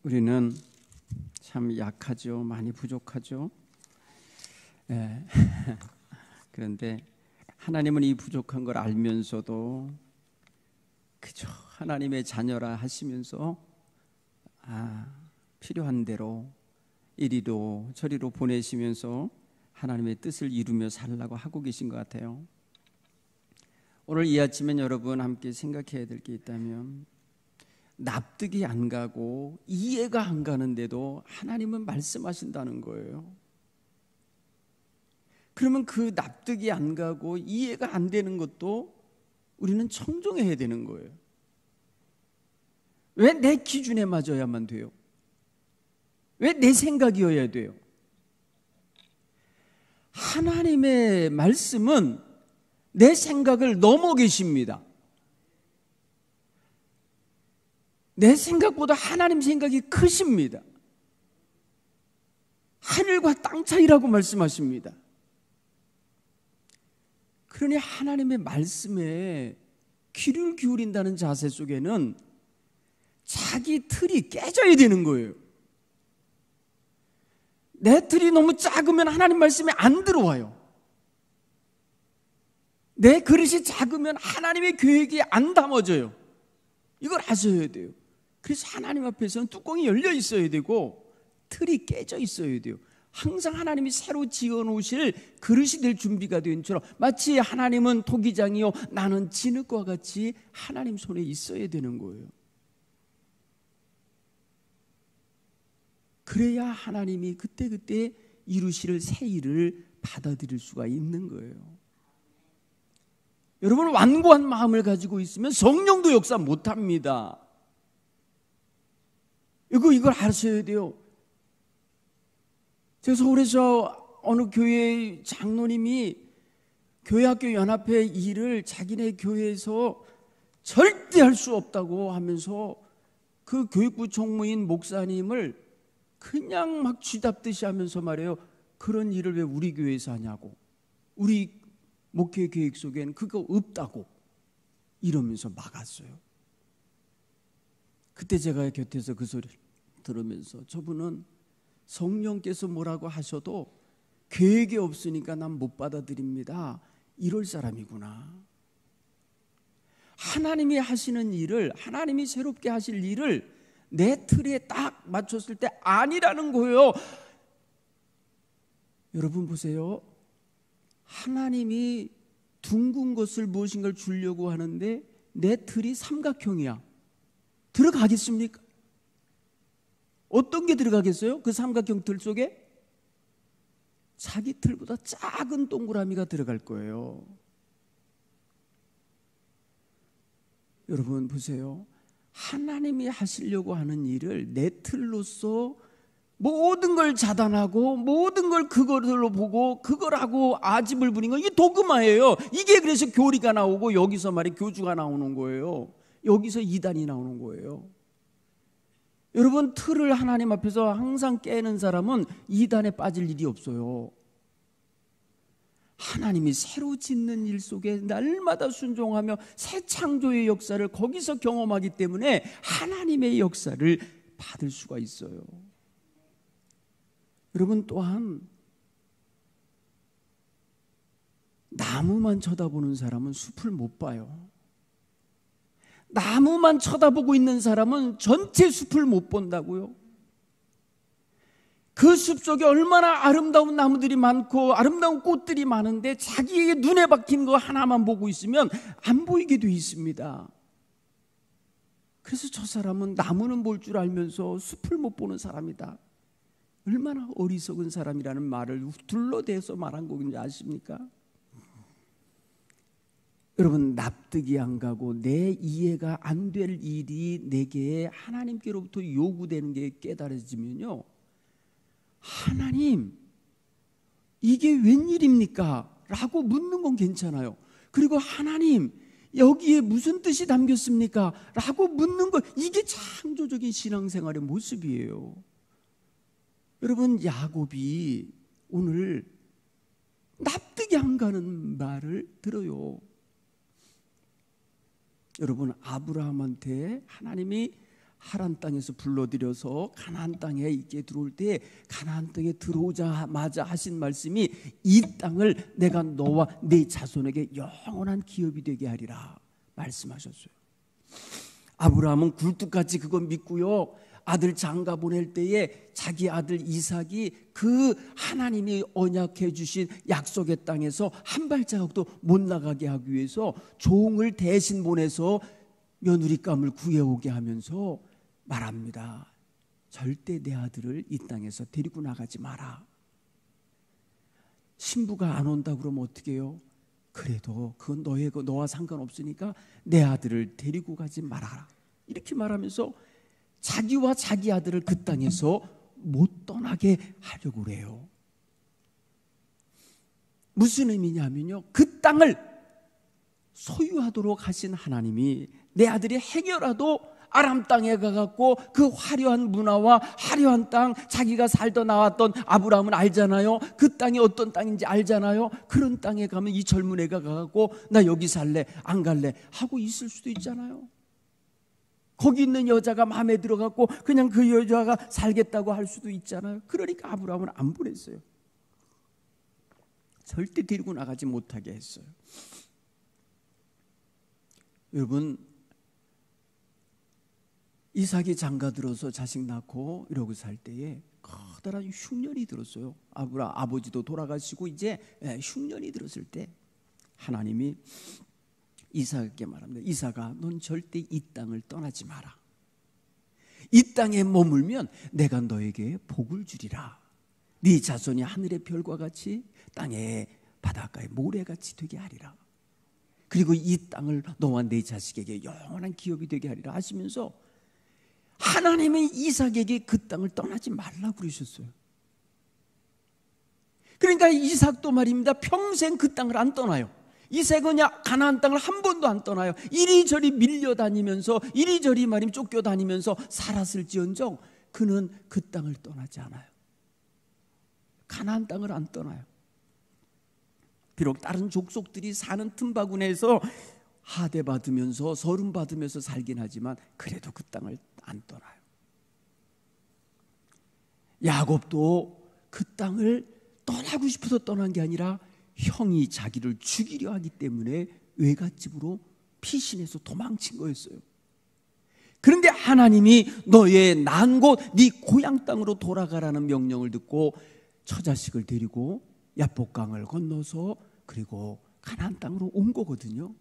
우리는 참 약하죠. 많이 부족하죠. 그런데 하나님은 이 부족한 걸 알면서도 그저 하나님의 자녀라 하시면서 필요한 대로 이리로 저리로 보내시면서 하나님의 뜻을 이루며 살라고 하고 계신 것 같아요. 오늘 이 아침엔 여러분 함께 생각해야 될 게 있다면, 납득이 안 가고 이해가 안 가는데도 하나님은 말씀하신다는 거예요. 그러면 그 납득이 안 가고 이해가 안 되는 것도 우리는 청종해야 되는 거예요. 왜 내 기준에 맞아야만 돼요? 왜 내 생각이어야 돼요? 하나님의 말씀은 내 생각을 넘어 계십니다. 내 생각보다 하나님 생각이 크십니다. 하늘과 땅 차이라고 말씀하십니다. 그러니 하나님의 말씀에 귀를 기울인다는 자세 속에는 자기 틀이 깨져야 되는 거예요. 내 틀이 너무 작으면 하나님 말씀이 안 들어와요. 내 그릇이 작으면 하나님의 계획이 안 담아져요. 이걸 아셔야 돼요. 그래서 하나님 앞에서는 뚜껑이 열려 있어야 되고 틀이 깨져 있어야 돼요. 항상 하나님이 새로 지어놓으실 그릇이 될 준비가 된 처럼, 마치 하나님은 토기장이요 나는 진흙과 같이 하나님 손에 있어야 되는 거예요. 그래야 하나님이 그때그때 이루실 새 일을 받아들일 수가 있는 거예요. 여러분, 완고한 마음을 가지고 있으면 성령도 역사 못합니다. 이걸 아셔야 돼요. 제가 서울에서 어느 교회 장로님이 교회학교 연합회 일을 자기네 교회에서 절대 할 수 없다고 하면서 그 교육부 총무인 목사님을 그냥 막 쥐잡듯이 하면서 말해요. 그런 일을 왜 우리 교회에서 하냐고, 우리 목회 계획 속엔 그거 없다고 이러면서 막았어요. 그때 제가 곁에서 그 소리를 들으면서, 저분은 성령께서 뭐라고 하셔도 계획이 없으니까 난 못 받아들입니다, 이럴 사람이구나. 하나님이 하시는 일을, 하나님이 새롭게 하실 일을 내 틀에 딱 맞췄을 때 아니라는 거예요. 여러분 보세요. 하나님이 둥근 것을 무엇인가를 주려고 하는데 내 틀이 삼각형이야. 들어가겠습니까? 어떤 게 들어가겠어요? 그 삼각형 틀 속에 자기 틀보다 작은 동그라미가 들어갈 거예요. 여러분 보세요. 하나님이 하시려고 하는 일을 내 틀로서 모든 걸 자단하고 모든 걸 그걸로 보고 그걸 하고 아집을 부린 거, 이게 도그마예요. 이게 그래서 교리가 나오고 여기서 말이 교주가 나오는 거예요. 여기서 이단이 나오는 거예요. 여러분, 틀을 하나님 앞에서 항상 깨는 사람은 이단에 빠질 일이 없어요. 하나님이 새로 짓는 일 속에 날마다 순종하며 새 창조의 역사를 거기서 경험하기 때문에 하나님의 역사를 받을 수가 있어요. 여러분, 또한 나무만 쳐다보는 사람은 숲을 못 봐요. 나무만 쳐다보고 있는 사람은 전체 숲을 못 본다고요. 그 숲 속에 얼마나 아름다운 나무들이 많고 아름다운 꽃들이 많은데 자기의 눈에 박힌 거 하나만 보고 있으면 안 보이게 돼 있습니다. 그래서 저 사람은 나무는 볼 줄 알면서 숲을 못 보는 사람이다. 얼마나 어리석은 사람이라는 말을 둘러대서 말한 거인지 아십니까? 여러분, 납득이 안 가고 내 이해가 안 될 일이 내게 하나님께로부터 요구되는 게 깨달아지면요, 하나님, 이게 웬일입니까? 라고 묻는 건 괜찮아요. 그리고 하나님, 여기에 무슨 뜻이 담겼습니까? 라고 묻는 것, 이게 창조적인 신앙생활의 모습이에요. 여러분, 야곱이 오늘 납득이 안 가는 말을 들어요. 여러분, 아브라함한테 하나님이 하란 땅에서 불러들여서 가나안 땅에 있게 들어올 때 가나안 땅에 들어오자마자 하신 말씀이 이 땅을 내가 너와 네 자손에게 영원한 기업이 되게 하리라 말씀하셨어요. 아브라함은 굴뚝같이 그거 믿고요, 아들 장가 보낼 때에 자기 아들 이삭이 그 하나님이 언약해 주신 약속의 땅에서 한 발자국도 못 나가게 하기 위해서 종을 대신 보내서 며느리감을 구해오게 하면서 말합니다. 절대 내 아들을 이 땅에서 데리고 나가지 마라. 신부가 안 온다 그러면 어떻게 해요? 그래도 그건 너와 상관없으니까 내 아들을 데리고 가지 말아라. 이렇게 말하면서 자기와 자기 아들을 그 땅에서 못 떠나게 하려고 그래요. 무슨 의미냐면요, 그 땅을 소유하도록 하신 하나님이 내 아들이 행여라도 아람 땅에 가갖고 그 화려한 문화와 화려한 땅, 자기가 살던 나왔던 아브라함은 알잖아요. 그 땅이 어떤 땅인지 알잖아요. 그런 땅에 가면 이 젊은 애가 가갖고 나 여기 살래 안 갈래 하고 있을 수도 있잖아요. 거기 있는 여자가 마음에 들어갖고 그냥 그 여자가 살겠다고 할 수도 있잖아요. 그러니까 아브라함은 안 보냈어요. 절대 데리고 나가지 못하게 했어요. 여러분, 이삭이 장가 들어서 자식 낳고 이러고 살 때에 커다란 흉년이 들었어요. 아버지도 돌아가시고 이제 흉년이 들었을 때 하나님이 이삭에게 말합니다. 이삭아, 넌 절대 이 땅을 떠나지 마라. 이 땅에 머물면 내가 너에게 복을 주리라. 네 자손이 하늘의 별과 같이 땅의 바닷가의 모래같이 되게 하리라. 그리고 이 땅을 너와 네 자식에게 영원한 기업이 되게 하리라 하시면서 하나님의 이삭에게 그 땅을 떠나지 말라고 그러셨어요. 그러니까 이삭도 말입니다, 평생 그 땅을 안 떠나요. 이삭은 가나안 땅을 한 번도 안 떠나요. 이리저리 밀려다니면서 이리저리 말임 쫓겨다니면서 살았을지언정 그는 그 땅을 떠나지 않아요. 가나안 땅을 안 떠나요. 비록 다른 족속들이 사는 틈바구니에서 하대받으면서 서름받으면서 살긴 하지만 그래도 그 땅을 안 떠나요. 야곱도 그 땅을 떠나고 싶어서 떠난 게 아니라 형이 자기를 죽이려 하기 때문에 외갓집으로 피신해서 도망친 거였어요. 그런데 하나님이 너의 난 곳 네 고향 땅으로 돌아가라는 명령을 듣고 처자식을 데리고 야복강을 건너서 그리고 가나안 땅으로 온 거거든요.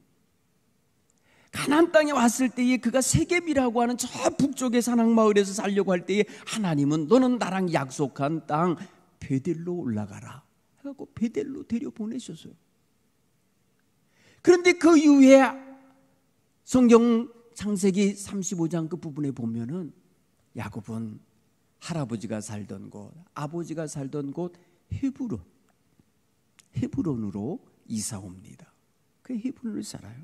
가나안 땅에 왔을 때에 그가 세겜이라고 하는 저 북쪽의 산악마을에서 살려고 할 때에 하나님은 너는 나랑 약속한 땅 베델로 올라가라 해갖고 베델로 데려보내셨어요. 그런데 그 이후에 성경 창세기 35장 그 부분에 보면은 야곱은 할아버지가 살던 곳, 아버지가 살던 곳 헤브론으로 이사 옵니다. 그 헤브론을 살아요.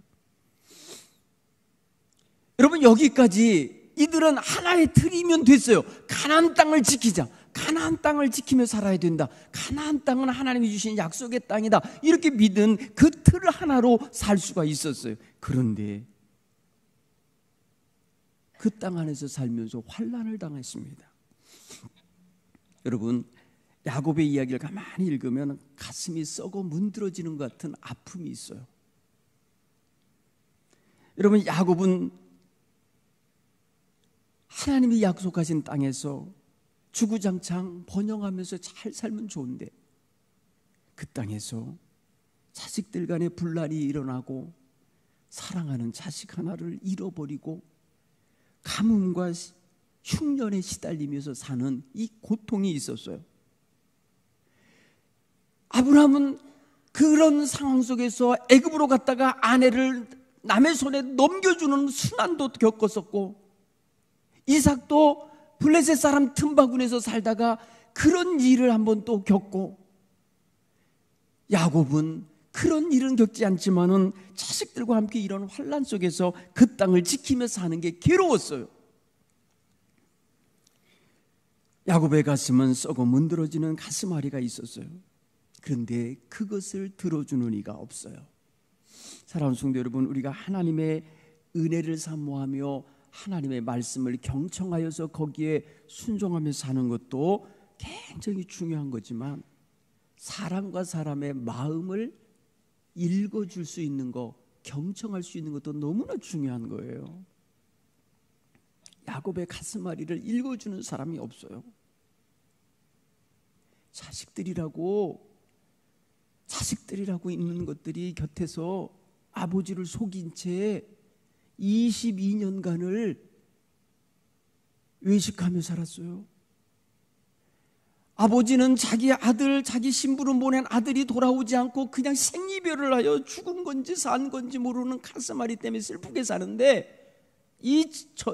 여러분, 여기까지 이들은 하나의 틀이면 됐어요. 가나안 땅을 지키자. 가나안 땅을 지키며 살아야 된다. 가나안 땅은 하나님이 주신 약속의 땅이다. 이렇게 믿은 그 틀 하나로 살 수가 있었어요. 그런데 그 땅 안에서 살면서 환난을 당했습니다. 여러분, 야곱의 이야기를 가만히 읽으면 가슴이 썩어 문드러지는 것 같은 아픔이 있어요. 여러분, 야곱은 하나님이 약속하신 땅에서 주구장창 번영하면서 잘 살면 좋은데 그 땅에서 자식들 간에 분란이 일어나고 사랑하는 자식 하나를 잃어버리고 가뭄과 흉년에 시달리면서 사는 이 고통이 있었어요. 아브라함은 그런 상황 속에서 애굽으로 갔다가 아내를 남의 손에 넘겨주는 순환도 겪었었고, 이삭도 블레셋 사람 틈바구니에서 살다가 그런 일을 한번 또 겪고, 야곱은 그런 일은 겪지 않지만은 자식들과 함께 이런 환난 속에서 그 땅을 지키며 사는 게 괴로웠어요. 야곱의 가슴은 썩어 문드러지는 가슴앓이가 있었어요. 그런데 그것을 들어주는 이가 없어요. 사랑하는 성도 여러분, 우리가 하나님의 은혜를 사모하며 하나님의 말씀을 경청하여서 거기에 순종하며 사는 것도 굉장히 중요한 거지만 사람과 사람의 마음을 읽어줄 수 있는 거, 경청할 수 있는 것도 너무나 중요한 거예요. 야곱의 가슴앓이를 읽어주는 사람이 없어요. 자식들이라고 있는 것들이 곁에서 아버지를 속인 채 22년간을 외식하며 살았어요. 아버지는 자기 아들, 자기 신부로 보낸 아들이 돌아오지 않고 그냥 생이별을 하여 죽은 건지 산 건지 모르는 가슴앓이 때문에 슬프게 사는데, 이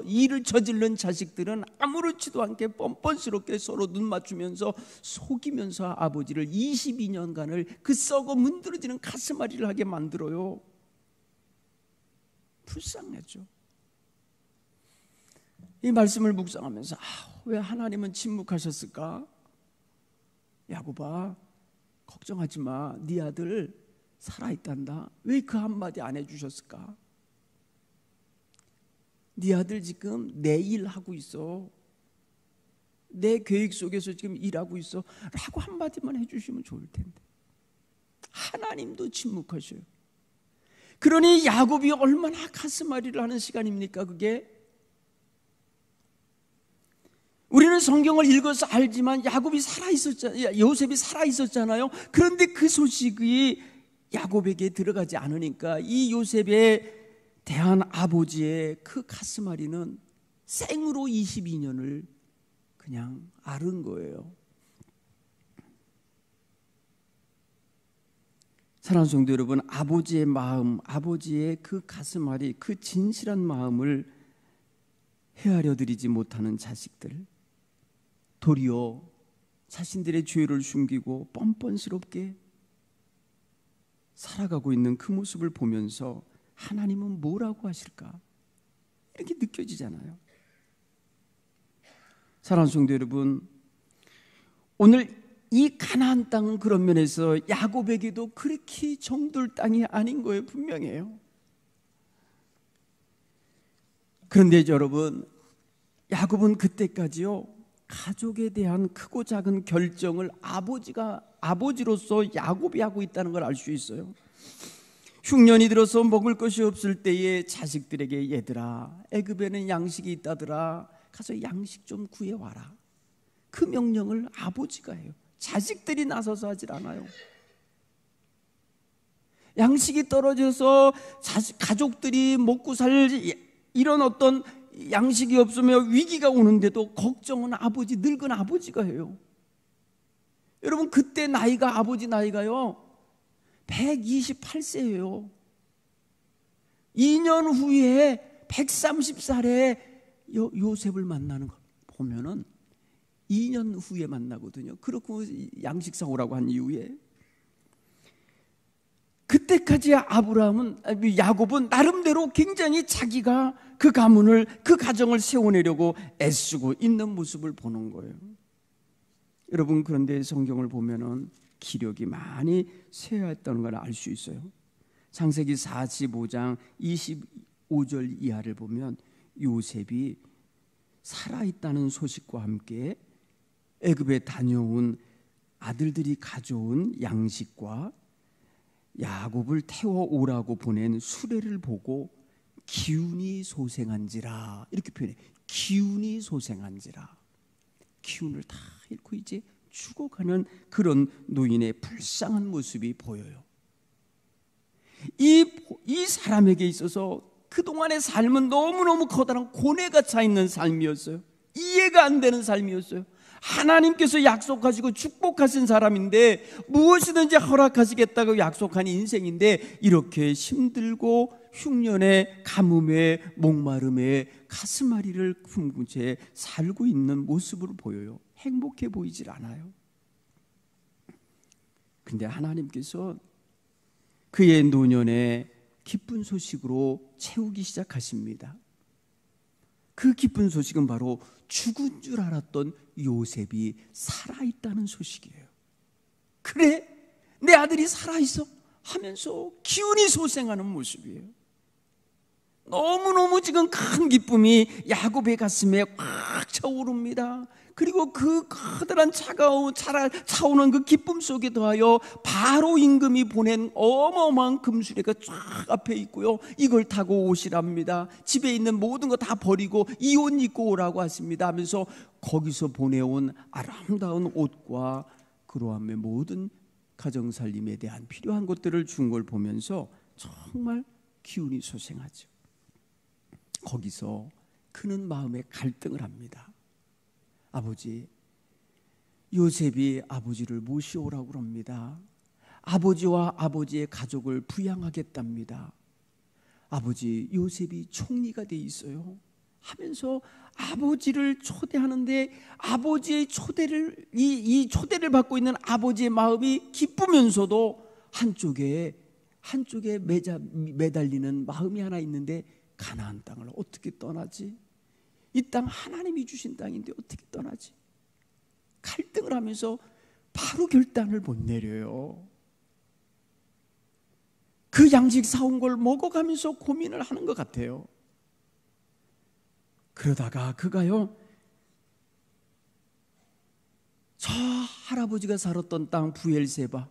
일을 저지른 자식들은 아무렇지도 않게 뻔뻔스럽게 서로 눈 맞추면서 속이면서 아버지를 22년간을 그 썩어 문드러지는 가슴앓이를 하게 만들어요. 불쌍하죠. 이 말씀을 묵상하면서 왜 하나님은 침묵하셨을까? 야곱아, 걱정하지 마. 네 아들 살아있단다. 왜 그 한마디 안 해주셨을까? 네 아들 지금 내 일하고 있어. 내 계획 속에서 지금 일하고 있어. 라고 한마디만 해주시면 좋을 텐데 하나님도 침묵하셔요. 그러니 야곱이 얼마나 가슴앓이를 하는 시간입니까 그게? 우리는 성경을 읽어서 알지만 요셉이 살아있었잖아요. 그런데 그 소식이 야곱에게 들어가지 않으니까 이 요셉에 대한 아버지의 그 가슴앓이는 생으로 22년을 그냥 앓은 거예요. 사랑하는 성도 여러분, 아버지의 마음, 아버지의 그 가슴앓이, 그 진실한 마음을 헤아려 드리지 못하는 자식들, 도리어 자신들의 죄를 숨기고 뻔뻔스럽게 살아가고 있는 그 모습을 보면서 하나님은 뭐라고 하실까? 이렇게 느껴지잖아요. 사랑하는 성도 여러분, 오늘 이 가나안 땅은 그런 면에서 야곱에게도 그렇게 정들 땅이 아닌 거예요. 분명해요. 그런데 여러분, 야곱은 그때까지요 가족에 대한 크고 작은 결정을 아버지로서 야곱이 하고 있다는 걸 알 수 있어요. 흉년이 들어서 먹을 것이 없을 때에 자식들에게 얘들아, 애굽에는 양식이 있다더라, 가서 양식 좀 구해와라. 그 명령을 아버지가 해요. 자식들이 나서서 하질 않아요. 양식이 떨어져서 가족들이 먹고 살 이런 어떤 양식이 없으며 위기가 오는데도 걱정은 늙은 아버지가 해요. 여러분, 그때 아버지 나이가요 128세예요 2년 후에 130살에 요셉을 만나는 거 보면은 2년 후에 만나거든요. 그렇고 양식 사오라고 한 이후에, 그때까지 야곱은 나름대로 굉장히 자기가 그 가문을, 그 가정을 세워내려고 애쓰고 있는 모습을 보는 거예요. 여러분, 그런데 성경을 보면은 기력이 많이 쇠하였다는 걸 알 수 있어요. 창세기 45장 25절 이하를 보면 요셉이 살아있다는 소식과 함께 애굽에 다녀온 아들들이 가져온 양식과 야곱을 태워오라고 보낸 수레를 보고 기운이 소생한지라, 이렇게 표현해. 기운이 소생한지라. 기운을 다 잃고 이제 죽어가는 그런 노인의 불쌍한 모습이 보여요. 이 사람에게 있어서 그동안의 삶은 너무너무 커다란 고뇌가 차 있는 삶이었어요. 이해가 안 되는 삶이었어요. 하나님께서 약속하시고 축복하신 사람인데, 무엇이든지 허락하시겠다고 약속한 인생인데, 이렇게 힘들고 흉년에 가뭄에 목마름에 가슴앓이를 품은 채 살고 있는 모습으로 보여요. 행복해 보이질 않아요. 근데 하나님께서 그의 노년에 기쁜 소식으로 채우기 시작하십니다. 그 기쁜 소식은 바로 죽은 줄 알았던 요셉이 살아있다는 소식이에요. 그래, 내 아들이 살아있어 하면서 기운이 소생하는 모습이에요. 너무너무 지금 큰 기쁨이 야곱의 가슴에 꽉 차오릅니다. 그리고 그 커다란 차오는 그 기쁨 속에 더하여 바로 임금이 보낸 어마어마한 금수레가 쫙 앞에 있고요, 이걸 타고 오시랍니다. 집에 있는 모든 거 다 버리고 이 옷 입고 오라고 하십니다 하면서 거기서 보내온 아름다운 옷과 그러함의 모든 가정살림에 대한 필요한 것들을 준 걸 보면서 정말 기운이 솟생하죠. 거기서 그는 마음에 갈등을 합니다. 아버지, 요셉이 아버지를 모시오라고 합니다. 아버지와 아버지의 가족을 부양하겠답니다. 아버지, 요셉이 총리가 돼 있어요 하면서 아버지를 초대하는데, 아버지의 초대를, 이 초대를 받고 있는 아버지의 마음이 기쁘면서도 한쪽에 매달리는 마음이 하나 있는데, 가나안 땅을 어떻게 떠나지? 이 땅 하나님이 주신 땅인데 어떻게 떠나지? 갈등을 하면서 바로 결단을 못 내려요. 그 양식 사온 걸 먹어가면서 고민을 하는 것 같아요. 그러다가 그가요, 저 할아버지가 살았던 땅 부엘세바,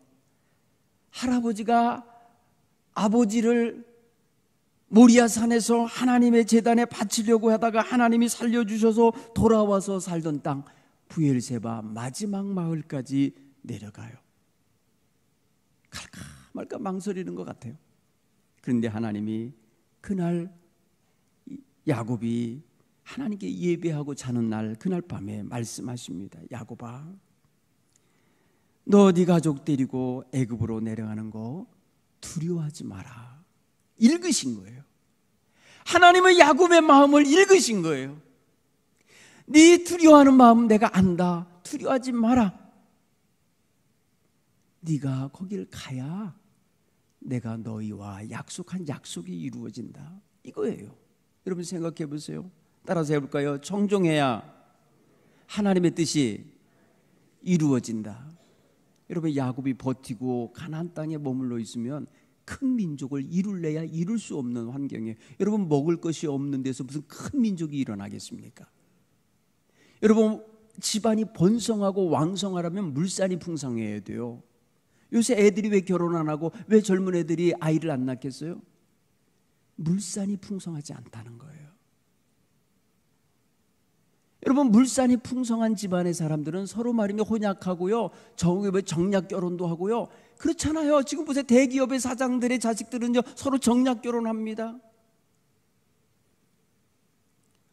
할아버지가 아버지를 모리아 산에서 하나님의 제단에 바치려고 하다가 하나님이 살려주셔서 돌아와서 살던 땅 부엘세바 마지막 마을까지 내려가요. 갈까 말까 망설이는 것 같아요. 그런데 하나님이 그날 야곱이 하나님께 예배하고 자는 날, 그날 밤에 말씀하십니다. 야곱아, 너 네 가족 데리고 애굽으로 내려가는 거 두려워하지 마라. 읽으신 거예요. 하나님은 야곱의 마음을 읽으신 거예요. 네 두려워하는 마음 내가 안다. 두려워하지 마라. 네가 거길 가야 내가 너희와 약속한 약속이 이루어진다. 이거예요. 여러분 생각해 보세요. 따라서 해볼까요? 청종해야 하나님의 뜻이 이루어진다. 여러분, 야곱이 버티고 가나안 땅에 머물러 있으면 큰 민족을 이룰래야 이룰 수 없는 환경이에요. 여러분, 먹을 것이 없는 데서 무슨 큰 민족이 일어나겠습니까? 여러분, 집안이 번성하고 왕성하려면 물산이 풍성해야 돼요. 요새 애들이 왜 결혼 안 하고 왜 젊은 애들이 아이를 안 낳겠어요? 물산이 풍성하지 않다는 거예요. 여러분, 물산이 풍성한 집안의 사람들은 서로 말이며 혼약하고요, 정략 결혼도 하고요. 그렇잖아요. 지금 보세요. 대기업의 사장들의 자식들은요, 서로 정략 결혼합니다.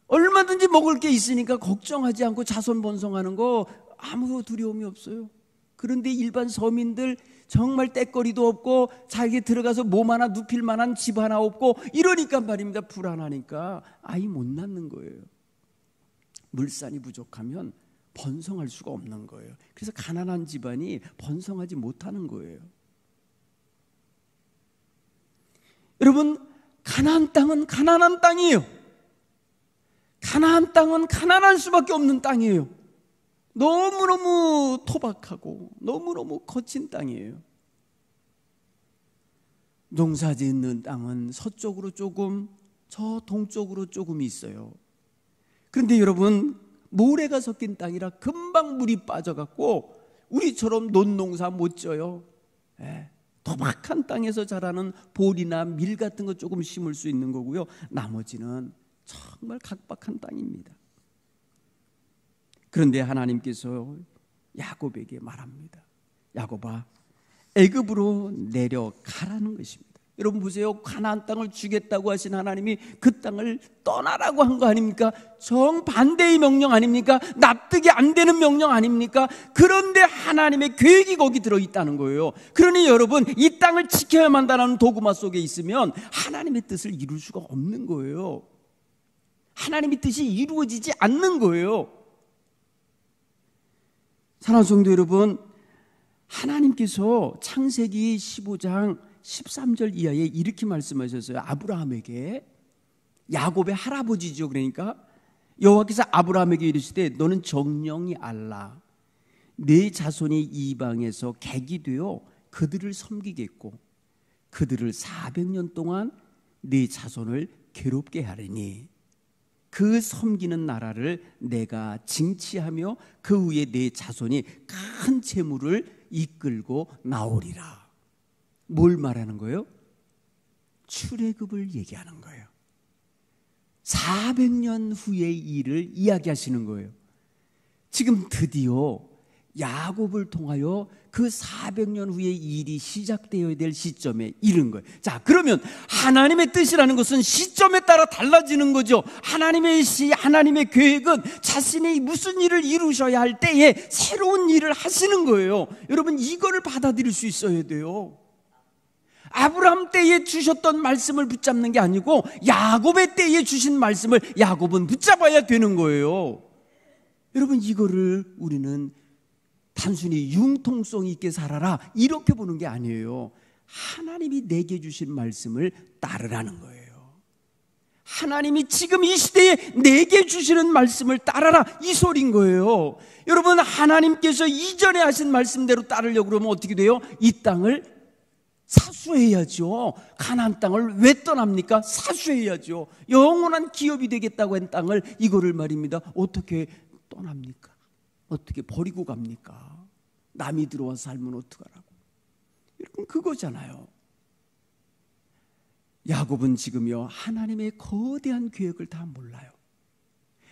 얼마든지 먹을 게 있으니까 걱정하지 않고 자손 번성하는 거 아무 두려움이 없어요. 그런데 일반 서민들 정말 떼거리도 없고 자기 들어가서 몸 하나 눕힐 만한 집 하나 없고 이러니까 말입니다. 불안하니까 아이 못 낳는 거예요. 물산이 부족하면 번성할 수가 없는 거예요. 그래서 가난한 집안이 번성하지 못하는 거예요. 여러분, 가나안 땅은 가난한 땅이에요. 가나안 땅은 가난할 수밖에 없는 땅이에요. 너무너무 토박하고 너무너무 거친 땅이에요. 농사짓는 땅은 서쪽으로 조금, 저 동쪽으로 조금 있어요. 그런데 여러분, 모래가 섞인 땅이라 금방 물이 빠져갖고 우리처럼 논농사 못 져요. 토박한 땅에서 자라는 보리나 밀 같은 거 조금 심을 수 있는 거고요. 나머지는 정말 각박한 땅입니다. 그런데 하나님께서 야곱에게 말합니다. 야곱아, 애굽으로 내려가라는 것입니다. 여러분 보세요. 가나안 땅을 주겠다고 하신 하나님이 그 땅을 떠나라고 한 거 아닙니까? 정반대의 명령 아닙니까? 납득이 안 되는 명령 아닙니까? 그런데 하나님의 계획이 거기 들어있다는 거예요. 그러니 여러분, 이 땅을 지켜야만 한다는 도구마 속에 있으면 하나님의 뜻을 이룰 수가 없는 거예요. 하나님의 뜻이 이루어지지 않는 거예요. 사랑하는 성도 여러분, 하나님께서 창세기 15장 13절 이하에 이렇게 말씀하셨어요. 아브라함에게, 야곱의 할아버지죠. 그러니까 여호와께서 아브라함에게 이르시되 너는 정령이 알라. 네 자손이 이방에서 객이 되어 그들을 섬기겠고 그들을 400년 동안 네 자손을 괴롭게 하리니 그 섬기는 나라를 내가 징치하며 그 위에 내 자손이 큰 재물을 이끌고 나오리라. 뭘 말하는 거예요? 출애굽을 얘기하는 거예요. 400년 후의 일을 이야기하시는 거예요. 지금 드디어 야곱을 통하여 그 400년 후의 일이 시작되어야 될 시점에 이른 거예요. 자, 그러면 하나님의 뜻이라는 것은 시점에 따라 달라지는 거죠. 하나님의 계획은 자신이 무슨 일을 이루셔야 할 때에 새로운 일을 하시는 거예요. 여러분, 이거를 받아들일 수 있어야 돼요. 아브라함 때에 주셨던 말씀을 붙잡는 게 아니고 야곱의 때에 주신 말씀을 야곱은 붙잡아야 되는 거예요. 여러분, 이거를 우리는 단순히 융통성 있게 살아라 이렇게 보는 게 아니에요. 하나님이 내게 주신 말씀을 따르라는 거예요. 하나님이 지금 이 시대에 내게 주시는 말씀을 따라라 이 소리인 거예요. 여러분, 하나님께서 이전에 하신 말씀대로 따르려고 그러면 어떻게 돼요? 이 땅을 사수해야죠. 가나안 땅을 왜 떠납니까? 사수해야죠. 영원한 기업이 되겠다고 한 땅을 이거를 말입니다. 어떻게 떠납니까? 어떻게 버리고 갑니까? 남이 들어와서 살면 어떡하라고. 여러분, 그거잖아요. 야곱은 지금요 하나님의 거대한 계획을 다 몰라요.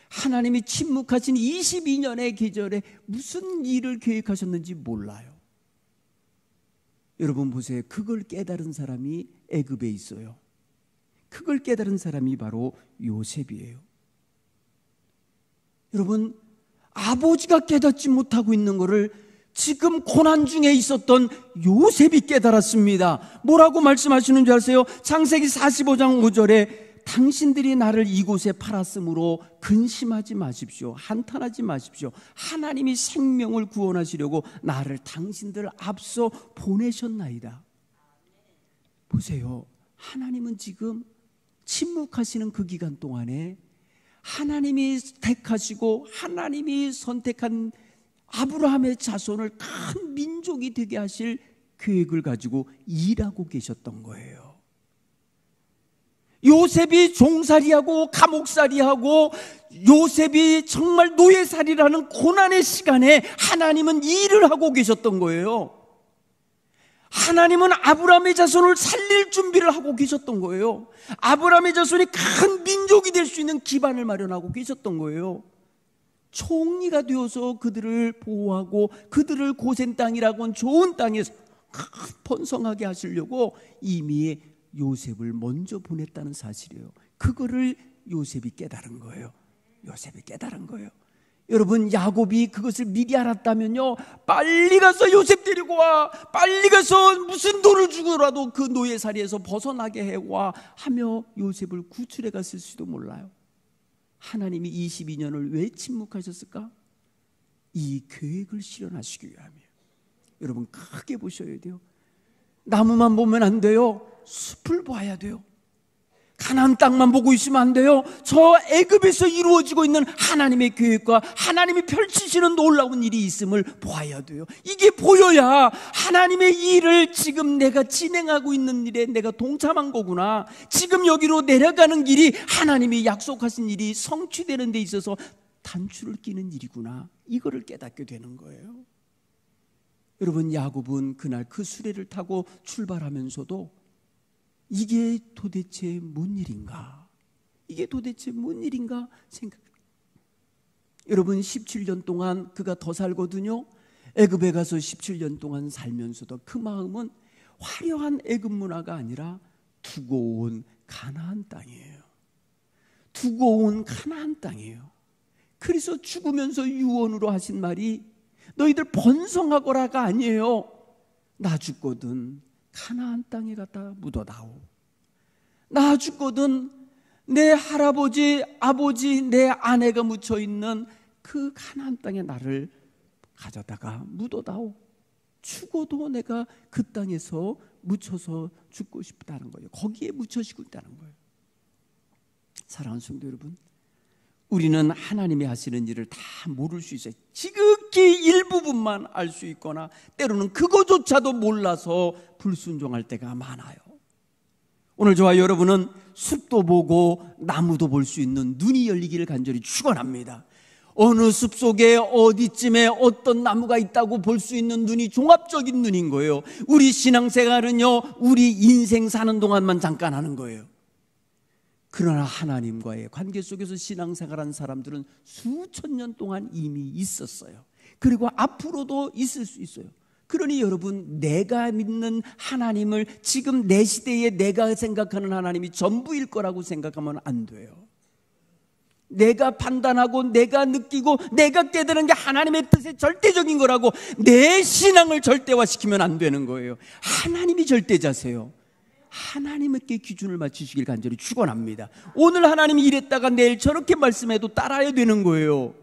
하나님이 침묵하신 22년의 계절에 무슨 일을 계획하셨는지 몰라요. 여러분 보세요. 그걸 깨달은 사람이 애굽에 있어요. 그걸 깨달은 사람이 바로 요셉이에요. 여러분, 아버지가 깨닫지 못하고 있는 것을 지금 고난 중에 있었던 요셉이 깨달았습니다. 뭐라고 말씀하시는 줄 아세요? 창세기 45장 5절에 당신들이 나를 이곳에 팔았으므로 근심하지 마십시오. 한탄하지 마십시오. 하나님이 생명을 구원하시려고 나를 당신들 앞서 보내셨나이다. 보세요. 하나님은 지금 침묵하시는 그 기간 동안에 하나님이 택하시고 하나님이 선택한 아브라함의 자손을 큰 민족이 되게 하실 계획을 가지고 일하고 계셨던 거예요. 요셉이 종살이하고 감옥살이하고 요셉이 정말 노예살이라는 고난의 시간에 하나님은 일을 하고 계셨던 거예요. 하나님은 아브라함의 자손을 살릴 준비를 하고 계셨던 거예요. 아브라함의 자손이 큰 민족이 될 수 있는 기반을 마련하고 계셨던 거예요. 총리가 되어서 그들을 보호하고 그들을 고센 땅이라고 하는 좋은 땅에서 번성하게 하시려고 이미 요셉을 먼저 보냈다는 사실이에요. 그거를 요셉이 깨달은 거예요. 요셉이 깨달은 거예요. 여러분, 야곱이 그것을 미리 알았다면요 빨리 가서 요셉 데리고 와, 빨리 가서 무슨 돈을 주고라도 그 노예살이에서 벗어나게 해와 하며 요셉을 구출해 갔을 수도 몰라요. 하나님이 22년을 왜 침묵하셨을까? 이 계획을 실현하시기 위함이에요. 여러분, 크게 보셔야 돼요. 나무만 보면 안 돼요. 숲을 봐야 돼요. 가나안 땅만 보고 있으면 안 돼요. 저 애굽에서 이루어지고 있는 하나님의 계획과 하나님이 펼치시는 놀라운 일이 있음을 보아야 돼요. 이게 보여야 하나님의 일을 지금 내가 진행하고 있는 일에 내가 동참한 거구나, 지금 여기로 내려가는 길이 하나님이 약속하신 일이 성취되는 데 있어서 단추를 끼는 일이구나, 이거를 깨닫게 되는 거예요. 여러분, 야곱은 그날 그 수레를 타고 출발하면서도 이게 도대체 뭔 일인가? 이게 도대체 뭔 일인가 생각해요. 여러분, 17년 동안 그가 더 살거든요. 애굽에 가서 17년 동안 살면서도 그 마음은 화려한 애굽 문화가 아니라 두고 온 가나안 땅이에요. 두고 온 가나안 땅이에요. 그래서 죽으면서 유언으로 하신 말이 너희들 번성하거라가 아니에요. 나 죽거든 가나안 땅에 갖다 묻어다오. 나 죽거든 내 할아버지, 아버지, 내 아내가 묻혀있는 그 가나안 땅에 나를 가져다가 묻어다오. 죽어도 내가 그 땅에서 묻혀서 죽고 싶다는 거예요. 거기에 묻혀지고 있다는 거예요. 사랑하는 성도 여러분, 우리는 하나님이 하시는 일을 다 모를 수 있어요. 지극히 일부분만 알 수 있거나 때로는 그거조차도 몰라서 불순종할 때가 많아요. 오늘 저와 여러분은 숲도 보고 나무도 볼 수 있는 눈이 열리기를 간절히 축원합니다. 어느 숲속에 어디쯤에 어떤 나무가 있다고 볼 수 있는 눈이 종합적인 눈인 거예요. 우리 신앙생활은요, 우리 인생 사는 동안만 잠깐 하는 거예요. 그러나 하나님과의 관계 속에서 신앙생활한 사람들은 수천 년 동안 이미 있었어요. 그리고 앞으로도 있을 수 있어요. 그러니 여러분, 내가 믿는 하나님을 지금 내 시대에 내가 생각하는 하나님이 전부일 거라고 생각하면 안 돼요. 내가 판단하고 내가 느끼고 내가 깨달은 게 하나님의 뜻의 절대적인 거라고 내 신앙을 절대화시키면 안 되는 거예요. 하나님이 절대자세요. 하나님께 기준을 맞추시길 간절히 축원합니다. 오늘 하나님이 이랬다가 내일 저렇게 말씀해도 따라야 되는 거예요.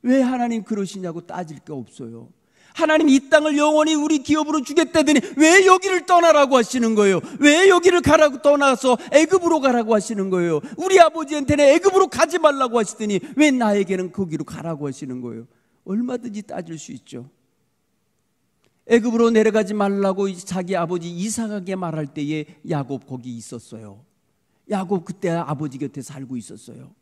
왜 하나님 그러시냐고 따질 게 없어요. 하나님 이 땅을 영원히 우리 기업으로 주겠다더니 왜 여기를 떠나라고 하시는 거예요? 왜 여기를 가라고 떠나서 애굽으로 가라고 하시는 거예요? 우리 아버지한테는 애굽으로 가지 말라고 하시더니 왜 나에게는 거기로 가라고 하시는 거예요? 얼마든지 따질 수 있죠. 애굽으로 내려가지 말라고 자기 아버지 이삭에게 말할 때에 야곱 거기 있었어요. 야곱 그때 아버지 곁에 살고 있었어요.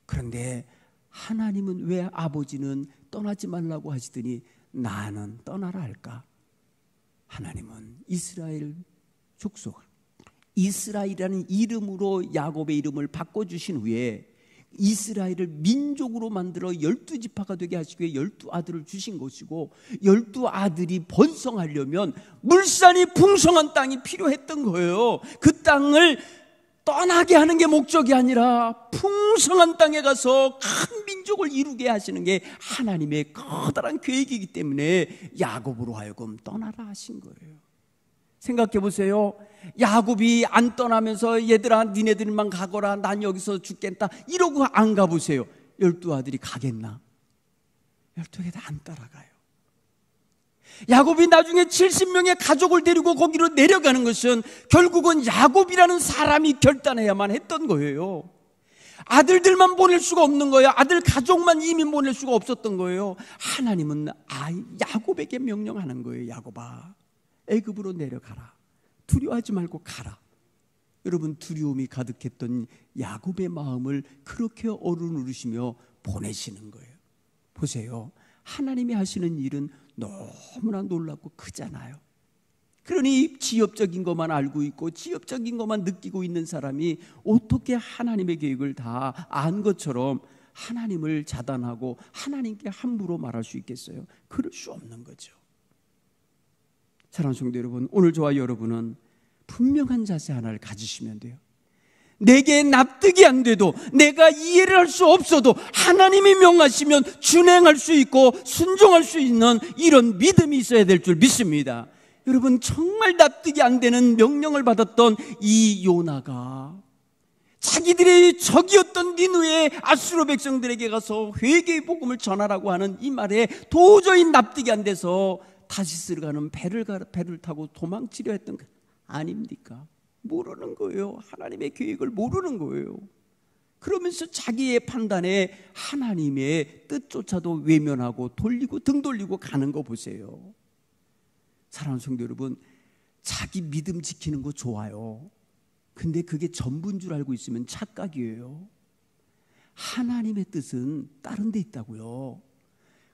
그런데 하나님은 왜 아버지는 떠나지 말라고 하시더니 나는 떠나라 할까? 하나님은 이스라엘 족속, 이스라엘이라는 이름으로 야곱의 이름을 바꿔주신 후에 이스라엘을 민족으로 만들어 12지파가 되게 하시기 위해 12아들을 주신 것이고, 12아들이 번성하려면 물산이 풍성한 땅이 필요했던 거예요. 그 땅을 떠나게 하는 게 목적이 아니라 풍성한 땅에 가서 큰 민족을 이루게 하시는 게 하나님의 커다란 계획이기 때문에 야곱으로 하여금 떠나라 하신 거예요. 생각해 보세요. 야곱이 안 떠나면서 얘들아 니네들만 가거라, 난 여기서 죽겠다 이러고 안 가보세요. 12아들이 가겠나? 12개 다 안 따라가요. 야곱이 나중에 70명의 가족을 데리고 거기로 내려가는 것은 결국은 야곱이라는 사람이 결단해야만 했던 거예요. 아들들만 보낼 수가 없는 거예요. 아들 가족만 이미 보낼 수가 없었던 거예요. 하나님은 야곱에게 명령하는 거예요. 야곱아, 애굽으로 내려가라. 두려워하지 말고 가라. 여러분, 두려움이 가득했던 야곱의 마음을 그렇게 어루누르시며 보내시는 거예요. 보세요. 하나님이 하시는 일은 너무나 놀랍고 크잖아요. 그러니 지엽적인 것만 알고 있고 지엽적인 것만 느끼고 있는 사람이 어떻게 하나님의 계획을 다 안 것처럼 하나님을 자단하고 하나님께 함부로 말할 수 있겠어요? 그럴 수 없는 거죠. 사랑하는 성도 여러분, 오늘 저와 여러분은 분명한 자세 하나를 가지시면 돼요. 내게 납득이 안 돼도, 내가 이해를 할 수 없어도 하나님이 명하시면 준행할 수 있고 순종할 수 있는 이런 믿음이 있어야 될 줄 믿습니다. 여러분, 정말 납득이 안 되는 명령을 받았던 이 요나가 자기들의 적이었던 니느웨의 아수르 백성들에게 가서 회개의 복음을 전하라고 하는 이 말에 도저히 납득이 안 돼서 다시스를 가는 배를 타고 도망치려 했던 거 아닙니까? 모르는 거예요. 하나님의 계획을 모르는 거예요. 그러면서 자기의 판단에 하나님의 뜻조차도 외면하고 돌리고 등 돌리고 가는 거 보세요. 사랑하는 성도 여러분, 자기 믿음 지키는 거 좋아요. 근데 그게 전부인 줄 알고 있으면 착각이에요. 하나님의 뜻은 다른 데 있다고요.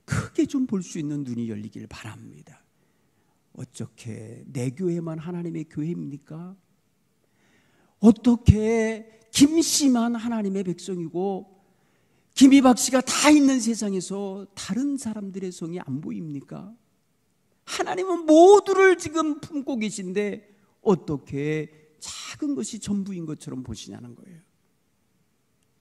크게 좀 볼 수 있는 눈이 열리길 바랍니다. 어떻게 내 교회만 하나님의 교회입니까? 어떻게 김씨만 하나님의 백성이고 김이박 씨가 다 있는 세상에서 다른 사람들의 성이 안 보입니까? 하나님은 모두를 지금 품고 계신데 어떻게 작은 것이 전부인 것처럼 보시냐는 거예요.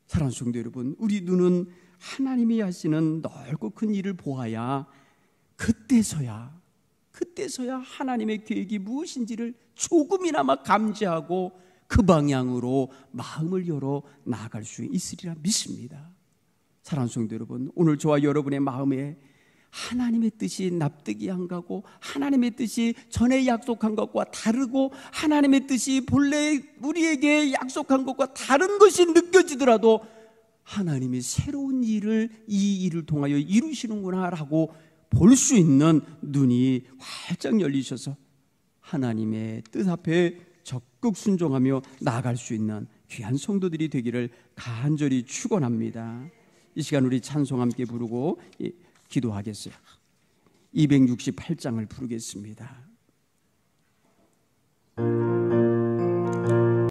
사랑하는 성도 여러분, 우리 눈은 하나님이 하시는 넓고 큰 일을 보아야 그때서야 하나님의 계획이 무엇인지를 조금이나마 감지하고 그 방향으로 마음을 열어 나아갈 수 있으리라 믿습니다. 사랑하는 성도 여러분, 오늘 저와 여러분의 마음에 하나님의 뜻이 납득이 안 가고 하나님의 뜻이 전에 약속한 것과 다르고 하나님의 뜻이 본래 우리에게 약속한 것과 다른 것이 느껴지더라도 하나님이 새로운 일을 이 일을 통하여 이루시는구나 라고 볼 수 있는 눈이 활짝 열리셔서 하나님의 뜻 앞에 적극 순종하며 나아갈 수 있는 귀한 성도들이 되기를 간절히 축원합니다. 이 시간 우리 찬송 함께 부르고 기도하겠어요. 268장을 부르겠습니다.